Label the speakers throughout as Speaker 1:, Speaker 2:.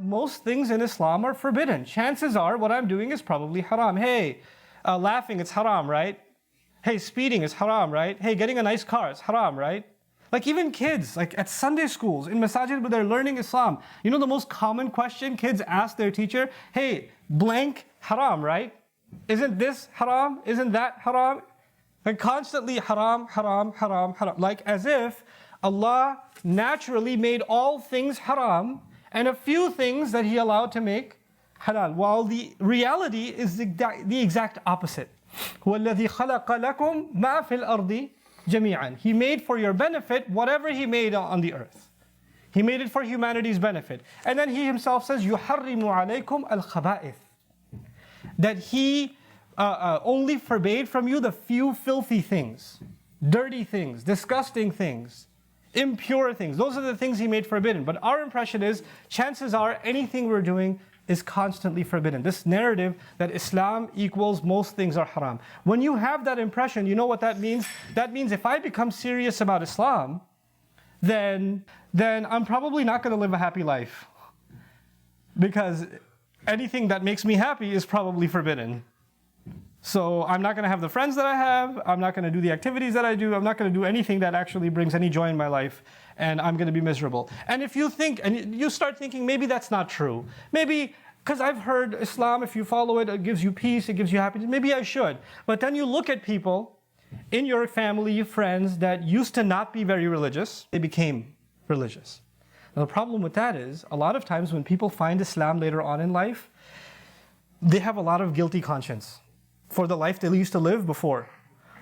Speaker 1: Most things in Islam are forbidden. Chances are what I'm doing is probably haram. Hey, laughing, it's haram, right? Hey, speeding is haram, right? Hey, getting a nice car, it's haram, right? Like even kids, like at Sunday schools, in masajid where they're learning Islam, you know the most common question kids ask their teacher? Hey, blank haram, right? Isn't this haram? Isn't that haram? Like constantly haram, haram, haram, haram. Like as if Allah naturally made all things haram and a few things that He allowed to make halal. While the reality is the exact opposite. هُوَ الَّذِي خَلَقَ لَكُمْ مَا فِي الْأَرْضِ جَمِيعًا. He made for your benefit whatever He made on the earth. He made it for humanity's benefit. And then He Himself says, يُحَرِّمُ عَلَيْكُمْ الْخَبَائِثِ. That He only forbade from you the few filthy things, dirty things, disgusting things, impure things. Those are the things He made forbidden. But our impression is, chances are anything we're doing is constantly forbidden. This narrative that Islam equals most things are haram. When you have that impression, you know what that means? That means if I become serious about Islam, then I'm probably not going to live a happy life. Because anything that makes me happy is probably forbidden. So I'm not going to have the friends that I have, I'm not going to do the activities that I do, I'm not going to do anything that actually brings any joy in my life, and I'm going to be miserable. And if you think, and you start thinking, maybe that's not true. Maybe, because I've heard Islam, if you follow it, it gives you peace, it gives you happiness, maybe I should. But then you look at people in your family, friends, that used to not be very religious, they became religious. Now the problem with that is, a lot of times when people find Islam later on in life, they have a lot of guilty conscience for the life they used to live before.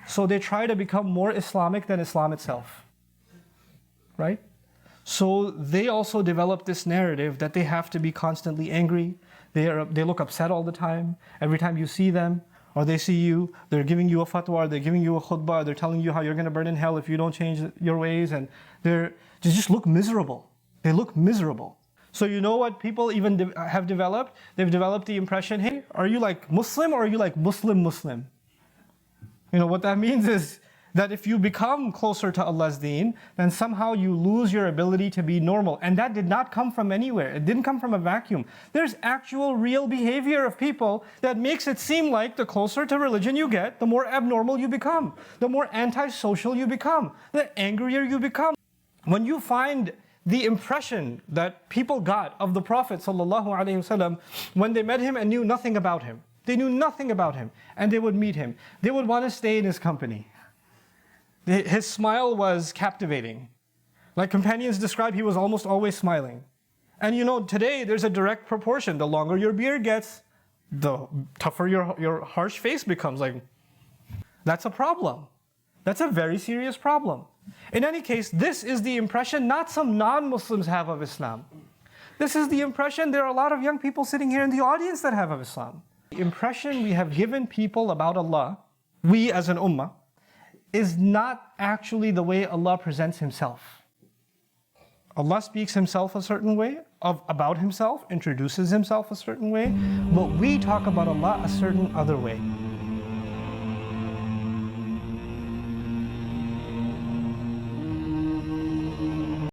Speaker 1: So they try to become more Islamic than Islam itself. Right? So they also develop this narrative that they have to be constantly angry. They look upset all the time. Every time you see them or they see you, they're giving you a fatwa, they're giving you a khutbah, they're telling you how you're going to burn in hell if you don't change your ways, and they just look miserable. They look miserable. So you know what people even have developed? They've developed the impression, hey, are you like Muslim or are you like Muslim? You know what that means is that if you become closer to Allah's deen, then somehow you lose your ability to be normal. And that did not come from anywhere. It didn't come from a vacuum. There's actual real behavior of people that makes it seem like the closer to religion you get, the more abnormal you become, the more antisocial you become, the angrier you become. When you find the impression that people got of the Prophet ﷺ when they met him and knew nothing about him. They knew nothing about him, and they would meet him. They would want to stay in his company. His smile was captivating. Like companions describe, he was almost always smiling. And you know, today there's a direct proportion. The longer your beard gets, the tougher your harsh face becomes. Like, that's a problem. That's a very serious problem. In any case, this is the impression not some non-Muslims have of Islam. This is the impression there are a lot of young people sitting here in the audience that have of Islam. The impression we have given people about Allah, we as an ummah, is not actually the way Allah presents Himself. Allah speaks Himself a certain way, about Himself, introduces Himself a certain way, but we talk about Allah a certain other way.